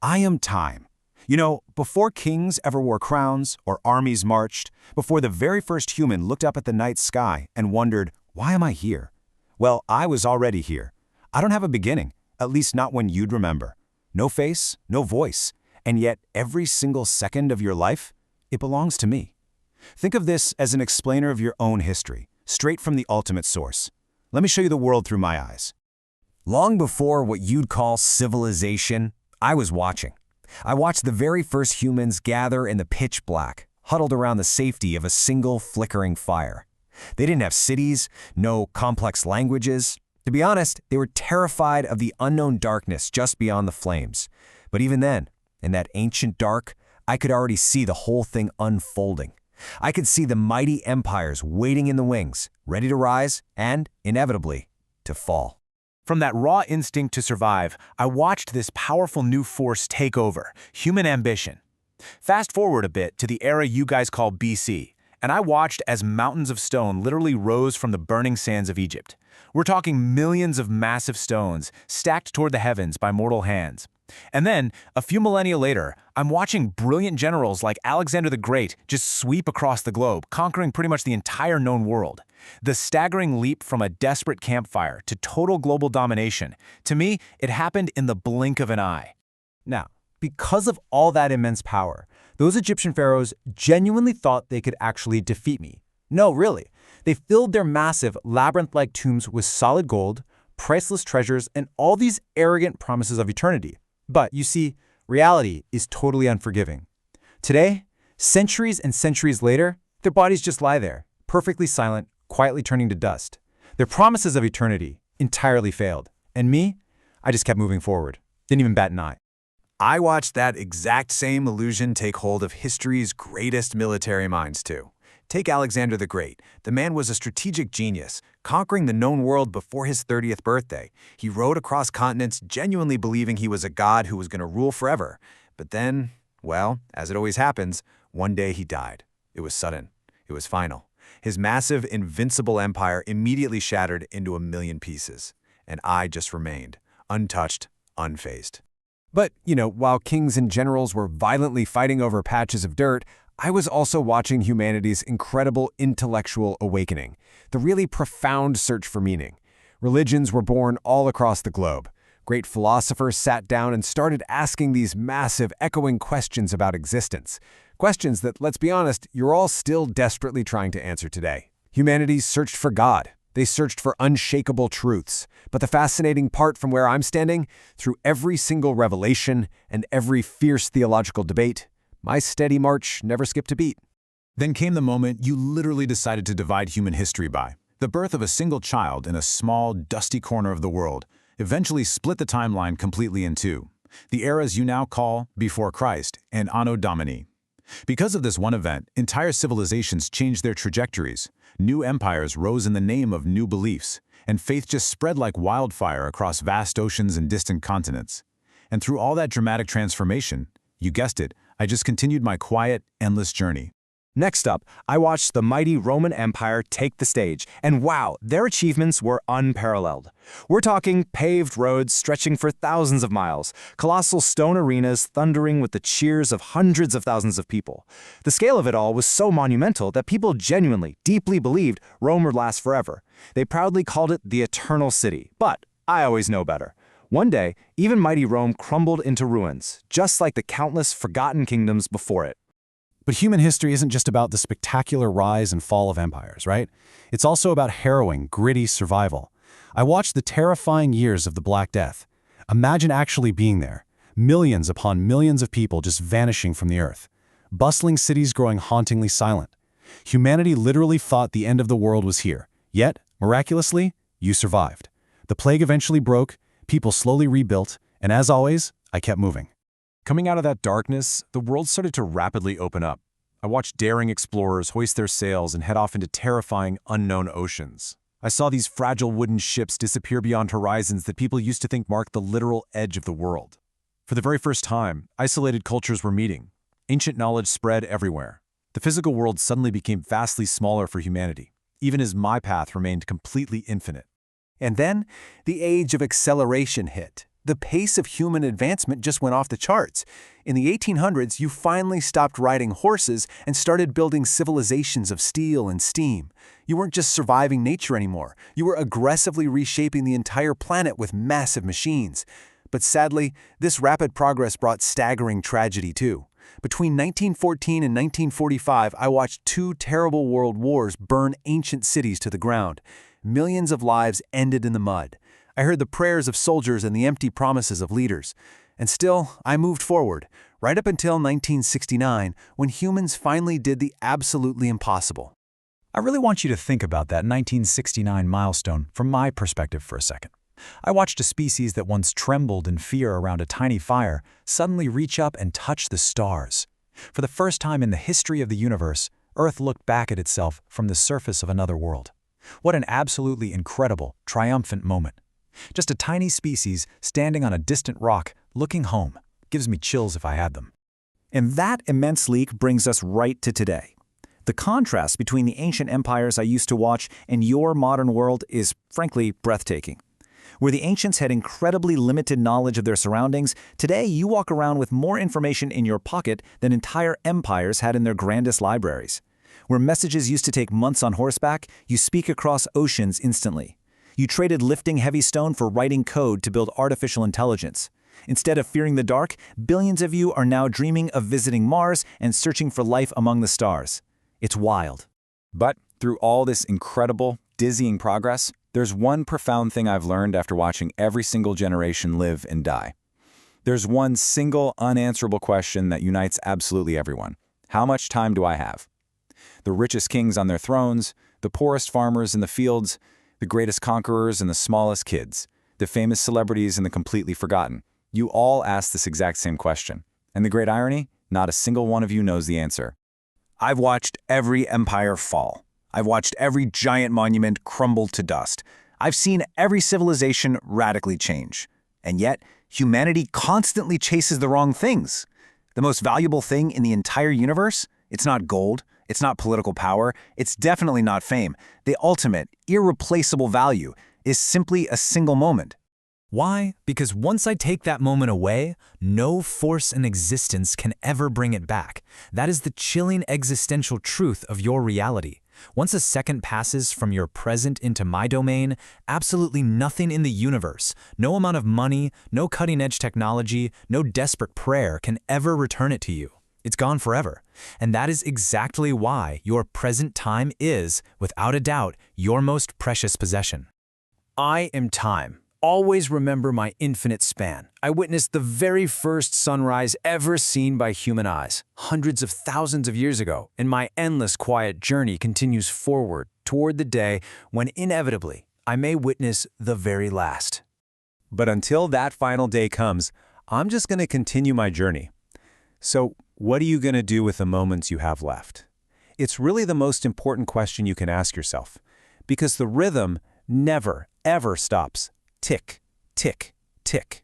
I am time. Before kings ever wore crowns or armies marched, before the very first human looked up at the night sky and wondered, why am I here? Well, I was already here. I don't have a beginning, at least not when you'd remember. No face, no voice, and yet every single second of your life, it belongs to me. Think of this as an explainer of your own history, straight from the ultimate source. Let me show you the world through my eyes. Long before what you'd call civilization, I was watching. I watched the very first humans gather in the pitch black, huddled around the safety of a single flickering fire. They didn't have cities, no complex languages. To be honest, they were terrified of the unknown darkness just beyond the flames. But even then, in that ancient dark, I could already see the whole thing unfolding. I could see the mighty empires waiting in the wings, ready to rise and, inevitably, to fall. From that raw instinct to survive, I watched this powerful new force take over, human ambition. Fast forward a bit to the era you guys call BC, and I watched as mountains of stone literally rose from the burning sands of Egypt. We're talking millions of massive stones stacked toward the heavens by mortal hands. And then, a few millennia later, I'm watching brilliant generals like Alexander the Great just sweep across the globe, conquering pretty much the entire known world. The staggering leap from a desperate campfire to total global domination, to me, it happened in the blink of an eye. Now, because of all that immense power, those Egyptian pharaohs genuinely thought they could actually defeat me. No, really. They filled their massive, labyrinth-like tombs with solid gold, priceless treasures, and all these arrogant promises of eternity. But, you see, reality is totally unforgiving. Today, centuries and centuries later, their bodies just lie there, perfectly silent, quietly turning to dust. Their promises of eternity entirely failed. And me? I just kept moving forward. Didn't even bat an eye. I watched that exact same illusion take hold of history's greatest military minds too. Take Alexander the Great. The man was a strategic genius, conquering the known world before his 30th birthday. He rode across continents genuinely believing he was a god who was going to rule forever. But then, well, as it always happens, one day he died. It was sudden. It was final. His massive, invincible empire immediately shattered into a million pieces. And I just remained, untouched, unfazed. But, while kings and generals were violently fighting over patches of dirt, I was also watching humanity's incredible intellectual awakening, the really profound search for meaning. Religions were born all across the globe. Great philosophers sat down and started asking these massive, echoing questions about existence. Questions that, let's be honest, you're all still desperately trying to answer today. Humanity searched for God. They searched for unshakable truths. But the fascinating part from where I'm standing, through every single revelation and every fierce theological debate, my steady march never skipped a beat. Then came the moment you literally decided to divide human history by. The birth of a single child in a small, dusty corner of the world eventually split the timeline completely in two. The eras you now call Before Christ and Anno Domini. Because of this one event, entire civilizations changed their trajectories. New empires rose in the name of new beliefs, and faith just spread like wildfire across vast oceans and distant continents. And through all that dramatic transformation, you guessed it, I just continued my quiet, endless journey. Next up, I watched the mighty Roman Empire take the stage, and wow, their achievements were unparalleled. We're talking paved roads stretching for thousands of miles, colossal stone arenas thundering with the cheers of hundreds of thousands of people. The scale of it all was so monumental that people genuinely, deeply believed Rome would last forever. They proudly called it the Eternal City, but I always know better. One day, even mighty Rome crumbled into ruins, just like the countless forgotten kingdoms before it. But human history isn't just about the spectacular rise and fall of empires, right? It's also about harrowing, gritty survival. I watched the terrifying years of the Black Death. Imagine actually being there. Millions upon millions of people just vanishing from the earth. Bustling cities growing hauntingly silent. Humanity literally thought the end of the world was here. Yet, miraculously, you survived. The plague eventually broke, people slowly rebuilt, and as always, I kept moving. Coming out of that darkness, the world started to rapidly open up. I watched daring explorers hoist their sails and head off into terrifying, unknown oceans. I saw these fragile wooden ships disappear beyond horizons that people used to think marked the literal edge of the world. For the very first time, isolated cultures were meeting. Ancient knowledge spread everywhere. The physical world suddenly became vastly smaller for humanity, even as my path remained completely infinite. And then, the age of acceleration hit. The pace of human advancement just went off the charts. In the 1800s, you finally stopped riding horses and started building civilizations of steel and steam. You weren't just surviving nature anymore. You were aggressively reshaping the entire planet with massive machines. But sadly, this rapid progress brought staggering tragedy too. Between 1914 and 1945, I watched two terrible world wars burn ancient cities to the ground. Millions of lives ended in the mud. I heard the prayers of soldiers and the empty promises of leaders. And still, I moved forward, right up until 1969, when humans finally did the absolutely impossible. I really want you to think about that 1969 milestone from my perspective for a second. I watched a species that once trembled in fear around a tiny fire suddenly reach up and touch the stars. For the first time in the history of the universe, Earth looked back at itself from the surface of another world. What an absolutely incredible, triumphant moment. Just a tiny species standing on a distant rock, looking home. Gives me chills if I had them. And that immense leap brings us right to today. The contrast between the ancient empires I used to watch and your modern world is, frankly, breathtaking. Where the ancients had incredibly limited knowledge of their surroundings, today you walk around with more information in your pocket than entire empires had in their grandest libraries. Where messages used to take months on horseback, you speak across oceans instantly. You traded lifting heavy stone for writing code to build artificial intelligence. Instead of fearing the dark, billions of you are now dreaming of visiting Mars and searching for life among the stars. It's wild. But through all this incredible, dizzying progress, there's one profound thing I've learned after watching every single generation live and die. There's one single unanswerable question that unites absolutely everyone. How much time do I have? The richest kings on their thrones, the poorest farmers in the fields, the greatest conquerors and the smallest kids, the famous celebrities and the completely forgotten. You all ask this exact same question. And the great irony? Not a single one of you knows the answer. I've watched every empire fall. I've watched every giant monument crumble to dust. I've seen every civilization radically change. And yet, humanity constantly chases the wrong things. The most valuable thing in the entire universe? It's not gold. It's not political power. It's definitely not fame. The ultimate, irreplaceable value is simply a single moment. Why? Because once I take that moment away, no force in existence can ever bring it back. That is the chilling existential truth of your reality. Once a second passes from your present into my domain, absolutely nothing in the universe, no amount of money, no cutting-edge technology, no desperate prayer can ever return it to you. It's gone forever. And that is exactly why your present time is, without a doubt, your most precious possession. I am time. Always remember my infinite span. I witnessed the very first sunrise ever seen by human eyes, hundreds of thousands of years ago, and my endless quiet journey continues forward toward the day when inevitably I may witness the very last. But until that final day comes, I'm just going to continue my journey. So, what are you going to do with the moments you have left? It's really the most important question you can ask yourself, because the rhythm never, ever stops. Tick, tick, tick.